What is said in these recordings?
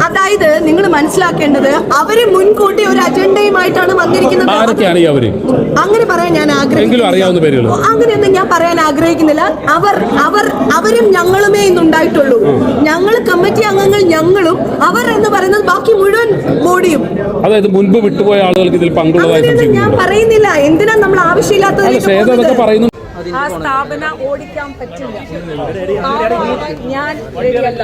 അതായത് നിങ്ങൾ മനസ്സിലാക്കേണ്ടത് അവര് മുൻകൂട്ടി ഒരു അജണ്ടയുമായിട്ടാണ് വന്നിരിക്കുന്നത്. അങ്ങനെ പറയാൻ ഞാൻ ആഗ്രഹിക്കുന്നില്ല. അങ്ങനെയൊന്നും ഞാൻ പറയാൻ ആഗ്രഹിക്കുന്നില്ല. അവരും ഞങ്ങളുമേ ഇന്നുണ്ടായിട്ടുള്ളൂ. ഞങ്ങൾ കമ്മിറ്റി അംഗങ്ങൾ, ഞങ്ങളും അവർ എന്ന് പറയുന്നത് ബാക്കി മുഴുവൻ ബോഡിയും. അതായത് മുൻപ് വിട്ടുപോയ ആളുകൾക്ക് ഇതിൽ പങ്കുള്ളതായി ഞാൻ പറയുന്നില്ല. എന്തിനാ നമ്മൾ ആവശ്യമില്ലാത്തതിലേക്ക് പറയുന്നു? ആ സ്ഥാപനം ഓടിക്കാൻ പറ്റില്ല. ഞാൻ റെഡിയല്ല.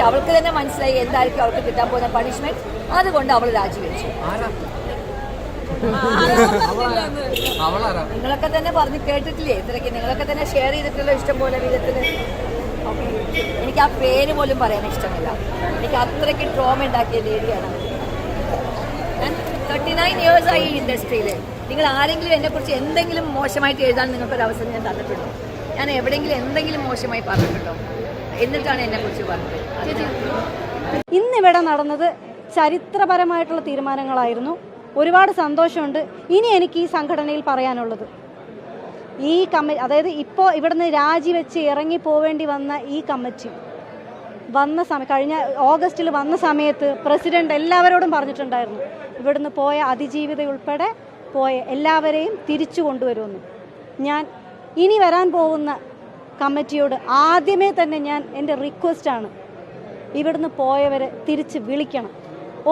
അവൾക്ക് തന്നെ മനസ്സിലായി എന്തായിരിക്കും അവൾക്ക് കിട്ടാൻ പോകുന്ന പണിഷ്മെന്റ്. അതുകൊണ്ട് അവൾ രാജിവെച്ചു. നിങ്ങളൊക്കെ തന്നെ പറഞ്ഞ് കേട്ടിട്ടില്ലേ ഇത്രയ്ക്ക്? നിങ്ങളൊക്കെ തന്നെ ഷെയർ ചെയ്തിട്ടുള്ള ഇഷ്ടം പോലെ വിധത്തിൽ. എനിക്ക് ആ പേര് പോലും പറയാൻ ഇഷ്ടമില്ല. എനിക്ക് അത്രയ്ക്ക് ട്രോമ ഉണ്ടാക്കിയ ലേഡിയാണ്. ഞാൻ 39 years ആയി ഈ ഇൻഡസ്ട്രിയിൽ. നിങ്ങൾ ആരെങ്കിലും എന്നെക്കുറിച്ച് എന്തെങ്കിലും മോശമായിട്ട് എഴുതാൻ നിങ്ങൾക്കൊരു അവസരം ഞാൻ തന്നിട്ടുണ്ടോ? ഞാൻ എവിടെയെങ്കിലും എന്തെങ്കിലും മോശമായി പറഞ്ഞിട്ടുണ്ടോ? എന്നിട്ടാണ് എന്നെക്കുറിച്ച് പറഞ്ഞത്. ഇന്നിവിടെ നടന്നത് ചരിത്രപരമായിട്ടുള്ള തീരുമാനങ്ങളായിരുന്നു. ഒരുപാട് സന്തോഷമുണ്ട്. ഇനി എനിക്ക് ഈ സംഘടനയിൽ പറയാനുള്ളത്, ഈ അതായത് ഇപ്പോൾ ഇവിടുന്ന് രാജിവെച്ച് ഇറങ്ങി പോവേണ്ടി വന്ന ഈ കമ്മിറ്റി കഴിഞ്ഞ ഓഗസ്റ്റിൽ വന്ന സമയത്ത് പ്രസിഡന്റ് എല്ലാവരോടും പറഞ്ഞിട്ടുണ്ടായിരുന്നു, ഇവിടുന്ന് പോയ അതിജീവിത ഉൾപ്പെടെ പോയ എല്ലാവരെയും തിരിച്ചു കൊണ്ടുവരുമെന്ന്. ഞാൻ ഇനി വരാൻ പോകുന്ന കമ്മിറ്റിയോട് ആദ്യമേ തന്നെ എൻ്റെ റിക്വസ്റ്റാണ്, ഇവിടുന്ന് പോയവരെ തിരിച്ച് വിളിക്കണം,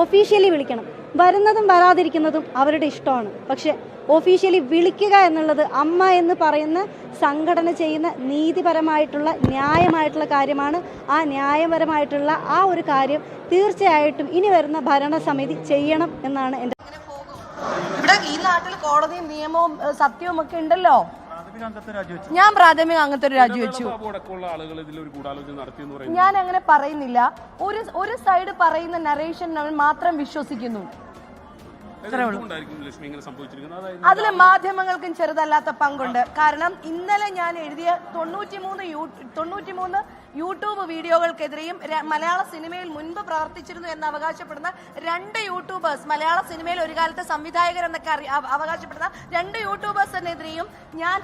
ഒഫീഷ്യലി വിളിക്കണം. വരുന്നതും വരാതിരിക്കുന്നതും അവരുടെ ഇഷ്ടമാണ്. പക്ഷെ ഒഫീഷ്യലി വിളിക്കുക എന്നുള്ളത് അമ്മ എന്ന് പറയുന്ന സംഘടന ചെയ്യുന്ന നീതിപരമായിട്ടുള്ള ന്യായമായിട്ടുള്ള കാര്യമാണ്. ആ ന്യായപരമായിട്ടുള്ള ആ ഒരു കാര്യം തീർച്ചയായിട്ടും ഇനി വരുന്ന ഭരണസമിതി ചെയ്യണം എന്നാണ് എൻ്റെ. ഇവിടെ ഈ നാട്ടിൽ കോടതിയും നിയമവും സത്യവും ഒക്കെ ഉണ്ടല്ലോ. ഞാൻ പ്രാഥമിക അംഗത്വം രാജിവെച്ചു. ഞാൻ അങ്ങനെ പറയുന്നില്ല. ഒരു സൈഡ് പറയുന്ന നറേഷൻ മാത്രം വിശ്വസിക്കുന്നു. അതിൽ മാധ്യമങ്ങൾക്കും ചെറുതല്ലാത്ത പങ്കുണ്ട്. കാരണം ഇന്നലെ ഞാൻ എഴുതിയ 93 യൂട്യൂബ് വീഡിയോകൾക്കെതിരെയും മലയാള സിനിമയിൽ മുൻപ് പ്രവർത്തിച്ചിരുന്നു എന്ന് അവകാശപ്പെടുന്ന 2 യൂട്യൂബേഴ്സ്, മലയാള സിനിമയിൽ ഒരു കാലത്തെ സംവിധായകർ എന്നൊക്കെ അവകാശപ്പെടുന്ന 2 യൂട്യൂബേഴ്സിനെതിരെയും ഞാൻ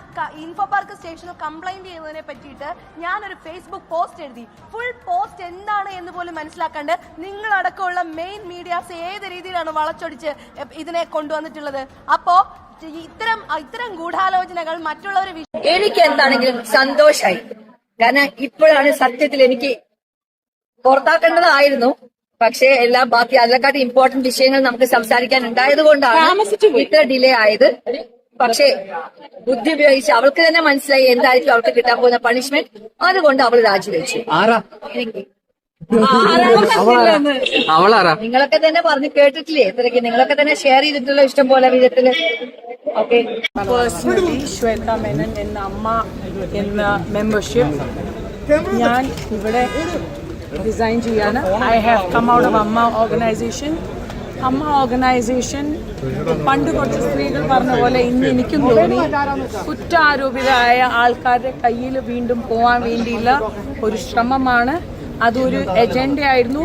ഇൻഫോ പാർക്ക് സ്റ്റേഷനിൽ കംപ്ലൈന്റ് ചെയ്യുന്നതിനെ പറ്റിയിട്ട് ഞാനൊരു ഫേസ്ബുക്ക് പോസ്റ്റ് എഴുതി. ഫുൾ പോസ്റ്റ് എന്താണ് എന്ന് പോലും മനസ്സിലാക്കാണ്ട് നിങ്ങളടക്കമുള്ള മെയിൻ മീഡിയാസ് ഏത് രീതിയിലാണ് വളച്ചൊടിച്ച് ഇതിനെ കൊണ്ടുവന്നിട്ടുള്ളത്. അപ്പോ ഇത്തരം ഗൂഢാലോചനകൾ മറ്റുള്ളവർ എനിക്ക് എന്താണെങ്കിലും സന്തോഷായി. കാരണം ഇപ്പോഴാണ് സത്യത്തിൽ എനിക്ക് പുറത്താക്കേണ്ടതായിരുന്നു. പക്ഷേ ബാക്കി അതിനെക്കാട്ടി ഇമ്പോർട്ടന്റ് വിഷയങ്ങൾ നമുക്ക് സംസാരിക്കാൻ ഉണ്ടായത് കൊണ്ടാണ് ഇത്ര ഡിലേ ആയത്. പക്ഷേ ബുദ്ധി ഉപയോഗിച്ച് അവൾക്ക് തന്നെ മനസ്സിലായി എന്തായിരിക്കും അവൾക്ക് കിട്ടാൻ പോകുന്ന പണിഷ്മെന്റ്. അതുകൊണ്ട് അവൾ രാജിവെച്ചു. നിങ്ങളൊക്കെ തന്നെ പറഞ്ഞ് കേട്ടിട്ടില്ലേ ഇത്രയ്ക്ക്? നിങ്ങളൊക്കെ തന്നെ ഷെയർ ചെയ്തിട്ടുള്ള ഇഷ്ടം പോലെ വിധത്തില്. പേഴ്സണലി ശ്വേത മേനൻ എന്ന അമ്മ എന്ന മെമ്പർഷിപ്പ് ഞാൻ ഇവിടെ ഡിസൈൻ ചെയ്യാണ്. I have come out of Amma organisation. Amma organisation പണ്ട് കുറച്ച് സ്ത്രീകൾ പറഞ്ഞ പോലെ ഇന്ന് എനിക്കും തോന്നി കുറ്റാരോപിതരായ ആൾക്കാരുടെ കയ്യിൽ വീണ്ടും പോകാൻ വേണ്ടിയുള്ള ഒരു ശ്രമമാണ്. അതൊരു എജൻഡയായിരുന്നു.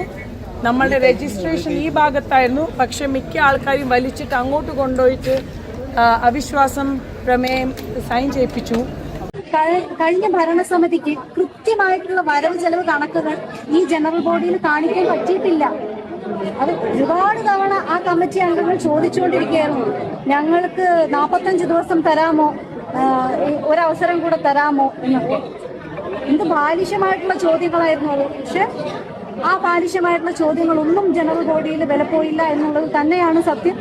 നമ്മളുടെ രജിസ്ട്രേഷൻ ഈ ഭാഗത്തായിരുന്നു. പക്ഷെ മിക്ക ആൾക്കാരും വലിച്ചിട്ട് അങ്ങോട്ട് കൊണ്ടുപോയിട്ട് അവിശ്വാസം പ്രമേയം സൈൻ ചെയ്യിപ്പിച്ചു. കഴിഞ്ഞ ഭരണസമിതിക്ക് കൃത്യമായിട്ടുള്ള വരവ് ചെലവ് കണക്കുകൾ ഈ ജനറൽ ബോഡിയിൽ കാണിക്കാൻ പറ്റിയിട്ടില്ല. അത് ഒരുപാട് തവണ ആ കമ്മിറ്റി അംഗങ്ങൾ ചോദിച്ചുകൊണ്ടിരിക്കുകയായിരുന്നു, ഞങ്ങൾക്ക് 45 ദിവസം തരാമോ, ഒരവസരം കൂടെ തരാമോ എന്നൊക്കെ. എന്ത് ബാലിശമായിട്ടുള്ള ചോദ്യങ്ങളായിരുന്നു അത്. പക്ഷെ ആ ബാലിശമായിട്ടുള്ള ചോദ്യങ്ങളൊന്നും ജനറൽ ബോഡിയിൽ വിലപ്പോയില്ല എന്നുള്ളത് തന്നെയാണ് സത്യം.